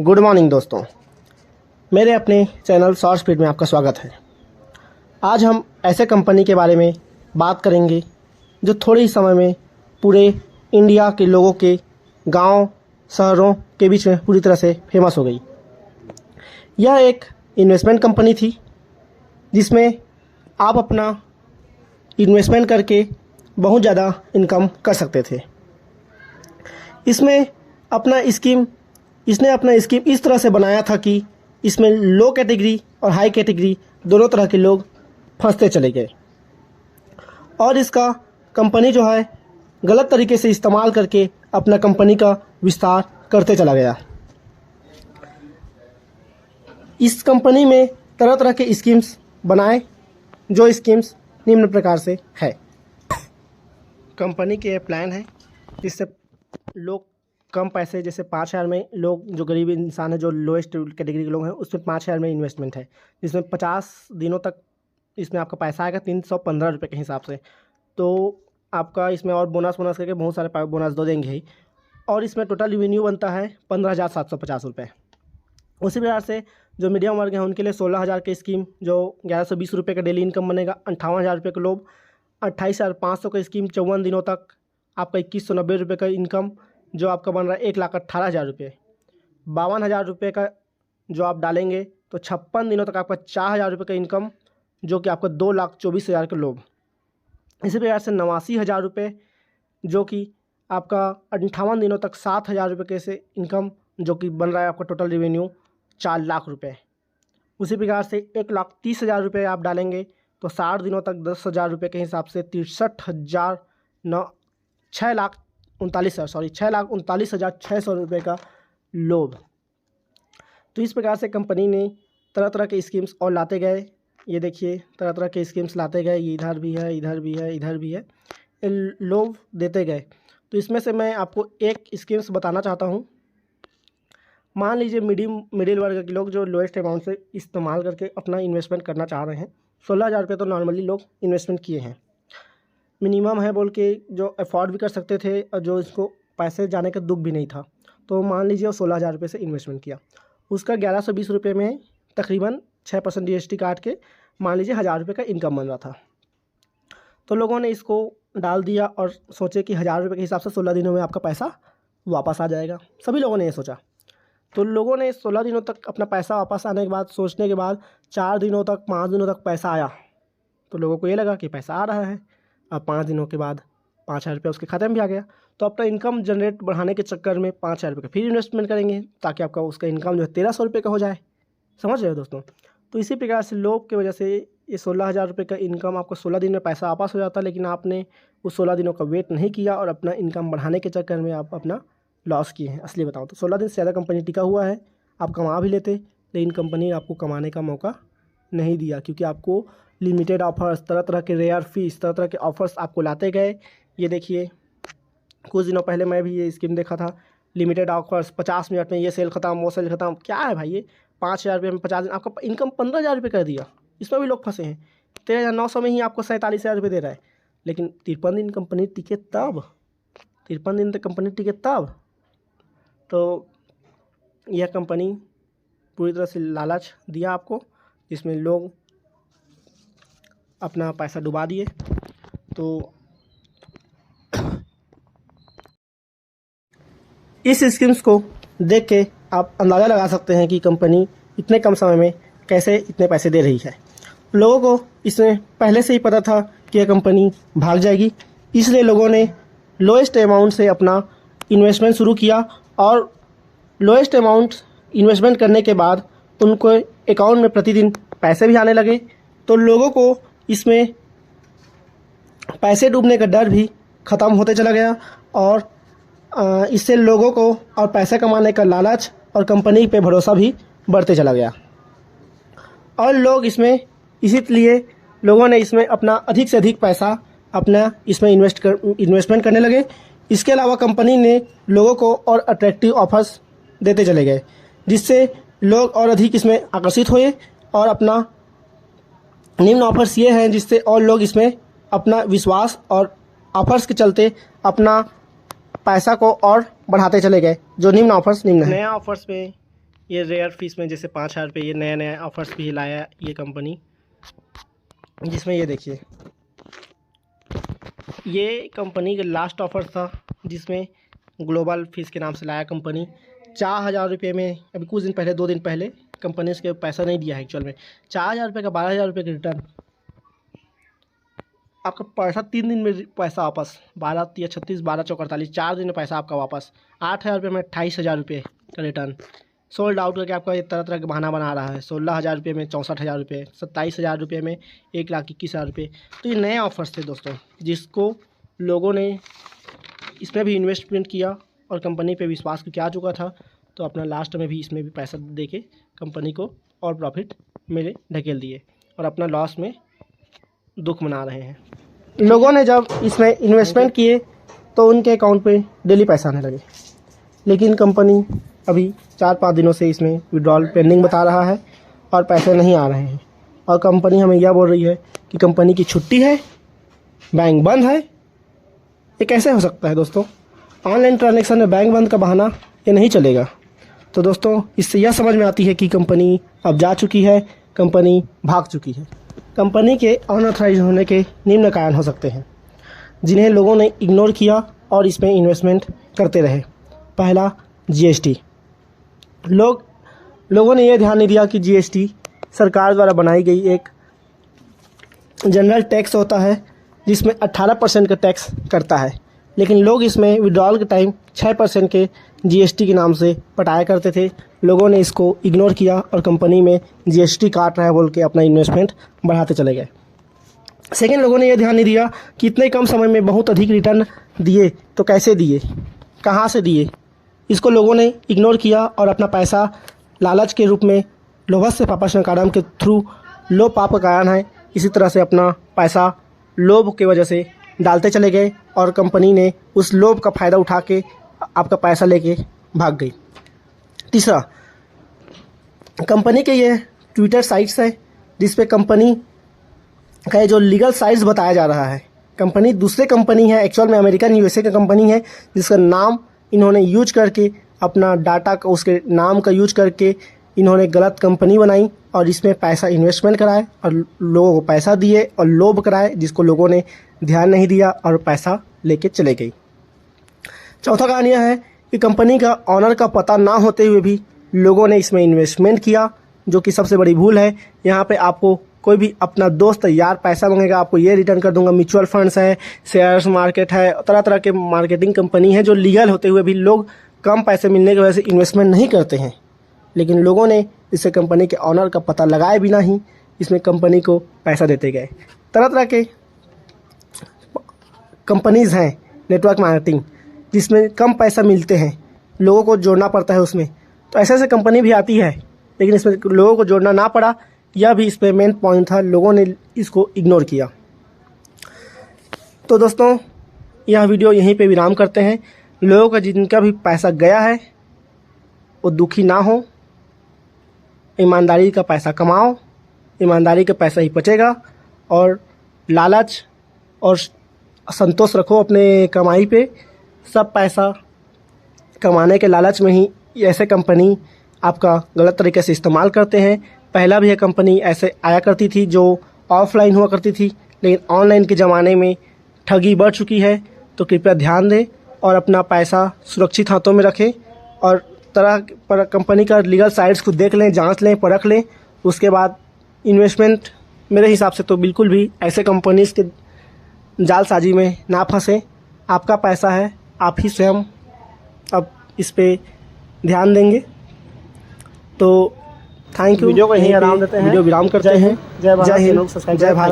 Good morning दोस्तों, मेरे अपने चैनल शॉर्ट स्पीड में आपका स्वागत है। आज हम ऐसे कंपनी के बारे में बात करेंगे जो थोड़े ही समय में पूरे इंडिया के लोगों के गांव शहरों के बीच में पूरी तरह से फेमस हो गई। यह एक इन्वेस्टमेंट कंपनी थी जिसमें आप अपना इन्वेस्टमेंट करके बहुत ज़्यादा इनकम कर सकते थे। इसने अपना स्कीम इस तरह से बनाया था कि इसमें लो कैटेगरी और हाई कैटेगरी दोनों तरह के लोग फंसते चले गए और इसका कंपनी जो है गलत तरीके से इस्तेमाल करके अपना कंपनी का विस्तार करते चला गया। इस कंपनी में तरह तरह के स्कीम्स बनाए, जो स्कीम्स निम्न प्रकार से है। कंपनी के प्लान है जिससे लोग कम पैसे, जैसे 5,000 में लोग, जो गरीब इंसान है, जो लोएस्ट कैटेगरी के लोग हैं, उसमें 5,000 में इन्वेस्टमेंट है, जिसमें 50 दिनों तक इसमें आपका पैसा आएगा 315 रुपये के हिसाब से। तो आपका इसमें और बोनस करके बहुत सारे बोनस दो देंगे ही, और इसमें टोटल रेवेन्यू बनता है 15,750 रुपये। उसी प्रकार से जो मीडियम वर्ग है उनके लिए 16,000 की स्कीम, जो 1,120 रुपये का डेली इनकम बनेगा। 58,000 रुपये के लोग 28,500 का स्कीम, 54 दिनों तक आपका 2,190 रुपये का इनकम, जो आपका बन रहा है 1,18,000 रुपये। 52,000 रुपये का जो आप डालेंगे तो 56 दिनों तक आपका 4,000 रुपये का इनकम, जो कि आपका 2,24,000 के लोग। इसी प्रकार से 89,000 रुपये, जो कि आपका 58 दिनों तक 7,000 रुपये के से इनकम, जो कि बन रहा है आपका टोटल रेवेन्यू 4 लाख रुपये। उसी प्रकार से 1,30,000 रुपये आप डालेंगे तो 60 दिनों तक 10,000 रुपये के हिसाब से 6,39,600 रुपये का लोभ। तो इस प्रकार से कंपनी ने तरह तरह के स्कीम्स और लाते गए। ये देखिए, तरह तरह के स्कीम्स लाते गए, ये इधर भी है, इधर भी है, इधर भी है, लोभ देते गए। तो इसमें से मैं आपको एक स्कीम्स बताना चाहता हूँ। मान लीजिए मिडिल वर्ग के लोग जो लोएस्ट अमाउंट से इस्तेमाल करके अपना इन्वेस्टमेंट करना चाह रहे हैं। 16,000 रुपये तो नॉर्मली लोग इन्वेस्टमेंट किए हैं, मिनिमम है बोल के, जो अफोर्ड भी कर सकते थे और जो इसको पैसे जाने का दुख भी नहीं था। तो मान लीजिए वो 16,000 रुपये से इन्वेस्टमेंट किया, उसका 1,120 रुपये में तकरीबन 6% GST काट के मान लीजिए 1,000 रुपये का इनकम बन रहा था। तो लोगों ने इसको डाल दिया और सोचे कि 1,000 रुपये के हिसाब से 16 दिनों में आपका पैसा वापस आ जाएगा। सभी लोगों ने ये सोचा। तो लोगों ने 16 दिनों तक अपना पैसा वापस आने के बाद, सोचने के बाद 4 दिनों तक, 5 दिनों तक पैसा आया। तो लोगों को ये लगा कि पैसा आ रहा है। अब 5 दिनों के बाद 5,000 रुपये उसके खाते में भी आ गया। तो अपना इनकम जनरेट बढ़ाने के चक्कर में 5,000 रुपये का फिर इन्वेस्टमेंट करेंगे, ताकि आपका उसका इनकम जो है 1,300 रुपये का हो जाए। समझ रहे हो दोस्तों? तो इसी प्रकार से लोभ की वजह से ये 16,000 रुपये का इनकम आपको 16 दिन में पैसा वापस हो जाता, लेकिन आपने उस 16 दिनों का वेट नहीं किया और अपना इनकम बढ़ाने के चक्कर में आप अपना लॉस किए हैं। असली बताऊँ तो 16 दिन से ज़्यादा कंपनी टिका हुआ है, आप कमा भी लेते, लेकिन कंपनी आपको कमाने का मौका नहीं दिया, क्योंकि आपको लिमिटेड ऑफर्स, तरह तरह के रेयर फीस, तरह तरह के ऑफर्स आपको लाते गए। ये देखिए, कुछ दिनों पहले मैं भी ये स्कीम देखा था, लिमिटेड ऑफर्स, 50 मिनट में ये सेल ख़त्म, वो सेल ख़त्म। क्या है भाई ये? 5,000 रुपये में 50 दिन, आपका इनकम 15,000 रुपये कर दिया। इसमें भी लोग फंसे हैं। 13,900 में ही आपको 47,000 रुपये दे रहा है, लेकिन 53 दिन कंपनी टिके तब, 53 दिन तक कंपनी टिके तब। तो यह कंपनी पूरी तरह से लालच दिया आपको, जिसमें लोग अपना पैसा डुबा दिए। तो इस स्कीम्स को देख के आप अंदाज़ा लगा सकते हैं कि कंपनी इतने कम समय में कैसे इतने पैसे दे रही है। लोगों को इसमें पहले से ही पता था कि यह कंपनी भाग जाएगी, इसलिए लोगों ने लोएस्ट अमाउंट से अपना इन्वेस्टमेंट शुरू किया, और लोएस्ट अमाउंट इन्वेस्टमेंट करने के बाद उनको अकाउंट में प्रतिदिन पैसे भी आने लगे। तो लोगों को इसमें पैसे डूबने का डर भी ख़त्म होते चला गया, और इससे लोगों को और पैसे कमाने का लालच और कंपनी पे भरोसा भी बढ़ते चला गया। और लोग इसमें, इसीलिए लोगों ने इसमें अपना अधिक से अधिक पैसा अपना इसमें इन्वेस्टमेंट करने लगे। इसके अलावा कंपनी ने लोगों को और अट्रैक्टिव ऑफर्स देते चले गए, जिससे लोग और अधिक इसमें आकर्षित हुए। और अपना निम्न ऑफर्स ये हैं जिससे और लोग इसमें अपना विश्वास और ऑफर्स के चलते अपना पैसा को और बढ़ाते चले गए। जो निम्न ऑफर्स निम्न है। नया ऑफर्स में ये रेयर फिश में जैसे 5,000 रुपये ये नया नया ऑफर्स भी लाया ये कंपनी, जिसमें ये देखिए ये कंपनी का लास्ट ऑफर था जिसमें ग्लोबल फिश के नाम से लाया कंपनी। 4,000 रुपये में अभी कुछ दिन पहले 2 दिन पहले कंपनी इसके पैसा नहीं दिया है एक्चुअल में। 4,000 रुपये का 12,000 रुपये का रिटर्न, आपका पैसा 3 दिन में पैसा वापस, 12 या 36 12 चौक 48 4 दिन में पैसा आपका वापस। 8,000 रुपये में 28,000 रुपये का रिटर्न। सोल्ड आउट करके आपका ये तरह तरह के बहाना बना रहा है। 16,000 रुपये में 64,000 रुपये, 27,000 रुपये में 1,21,000 रुपये। तो ये नए ऑफर्स थे दोस्तों, जिसको लोगों ने इसमें भी इन्वेस्टमेंट किया और कंपनी पे विश्वास किया चुका था, तो अपना लास्ट में भी इसमें भी पैसा दे के कंपनी को और प्रॉफिट मेरे ढकेल दिए और अपना लॉस में दुख मना रहे हैं। लोगों ने जब इसमें इन्वेस्टमेंट किए तो उनके अकाउंट पे डेली पैसा आने लगे, लेकिन कंपनी अभी 4-5 दिनों से इसमें विड्रॉल पेंडिंग बता रहा है और पैसे नहीं आ रहे हैं। और कंपनी हमें यह बोल रही है कि कंपनी की छुट्टी है, बैंक बंद है। ये कैसे हो सकता है दोस्तों? ऑनलाइन ट्रांजैक्शन में बैंक बंद का बहाना ये नहीं चलेगा। तो दोस्तों इससे यह समझ में आती है कि कंपनी अब जा चुकी है, कंपनी भाग चुकी है। कंपनी के अनऑथराइज होने के निम्न कारण हो सकते हैं जिन्हें लोगों ने इग्नोर किया और इसमें इन्वेस्टमेंट करते रहे। पहला, जीएसटी। लोगों ने यह ध्यान नहीं दिया कि जीएसटी सरकार द्वारा बनाई गई एक जनरल टैक्स होता है जिसमें 18% का टैक्स करता है, लेकिन लोग इसमें विड्रॉल के टाइम 6% के जीएसटी के नाम से पटाया करते थे। लोगों ने इसको इग्नोर किया और कंपनी में जीएसटी काट रहा है बोल के अपना इन्वेस्टमेंट बढ़ाते चले गए। सेकेंड, लोगों ने यह ध्यान नहीं दिया कि इतने कम समय में बहुत अधिक रिटर्न दिए तो कैसे दिए, कहाँ से दिए, इसको लोगों ने इग्नोर किया और अपना पैसा लालच के रूप में लोभस्य पापस्मकारम के थ्रू, लोभ पाप का कारण है, इसी तरह से अपना पैसा लोभ की वजह से डालते चले गए और कंपनी ने उस लोभ का फ़ायदा उठा के आपका पैसा लेके भाग गई। तीसरा, कंपनी के ये ट्विटर साइट्स है जिस पे कंपनी का ये जो लीगल साइट्स बताया जा रहा है। कंपनी दूसरे कंपनी है, एक्चुअल में अमेरिकन यूएसए का कंपनी है, जिसका नाम इन्होंने यूज करके अपना डाटा का उसके नाम का यूज करके इन्होंने गलत कंपनी बनाई और इसमें पैसा इन्वेस्टमेंट कराए और लोगों को पैसा दिए और लोभ कराए, जिसको लोगों ने ध्यान नहीं दिया और पैसा लेके चले गई। चौथा कारण यह है कि कंपनी का ऑनर का पता ना होते हुए भी लोगों ने इसमें इन्वेस्टमेंट किया, जो कि सबसे बड़ी भूल है। यहाँ पे आपको कोई भी अपना दोस्त यार पैसा मांगेगा, आपको ये रिटर्न कर दूंगा। म्यूचुअल फंड्स है, शेयर्स मार्केट है, तरह तरह के मार्केटिंग कंपनी है जो लीगल होते हुए भी लोग कम पैसे मिलने की वजह से इन्वेस्टमेंट नहीं करते हैं, लेकिन लोगों ने इससे कंपनी के ऑनर का पता लगाए बिना ही इसमें कंपनी को पैसा देते गए। तरह तरह के कंपनीज़ हैं नेटवर्क मार्केटिंग जिसमें कम पैसा मिलते हैं, लोगों को जोड़ना पड़ता है उसमें, तो ऐसे ऐसे कंपनी भी आती है, लेकिन इसमें लोगों को जोड़ना ना पड़ा। यह भी इस पे मेन पॉइंट था, लोगों ने इसको इग्नोर किया। तो दोस्तों यह वीडियो यहीं पे विराम करते हैं। लोगों का जिनका भी पैसा गया है वो दुखी ना हो, ईमानदारी का पैसा कमाओ, ईमानदारी का पैसा ही बचेगा और लालच और संतोष रखो अपने कमाई पे। सब पैसा कमाने के लालच में ही ऐसे कंपनी आपका गलत तरीके से इस्तेमाल करते हैं। पहला भी यह कंपनी ऐसे आया करती थी जो ऑफलाइन हुआ करती थी, लेकिन ऑनलाइन के ज़माने में ठगी बढ़ चुकी है। तो कृपया ध्यान दें और अपना पैसा सुरक्षित हाथों में रखें और तरह पर कंपनी का लीगल साइट्स को देख लें, जांच लें, परख लें। उसके बाद इन्वेस्टमेंट मेरे हिसाब से तो बिल्कुल भी ऐसे कंपनीज़ के जालसाजी में ना फंसें। आपका पैसा है, आप ही स्वयं अब इस पे ध्यान देंगे। तो थैंक यू। वीडियो को यहीं आराम देते हैं, वीडियो विराम करते हैं। जय हिंद, जय भारत।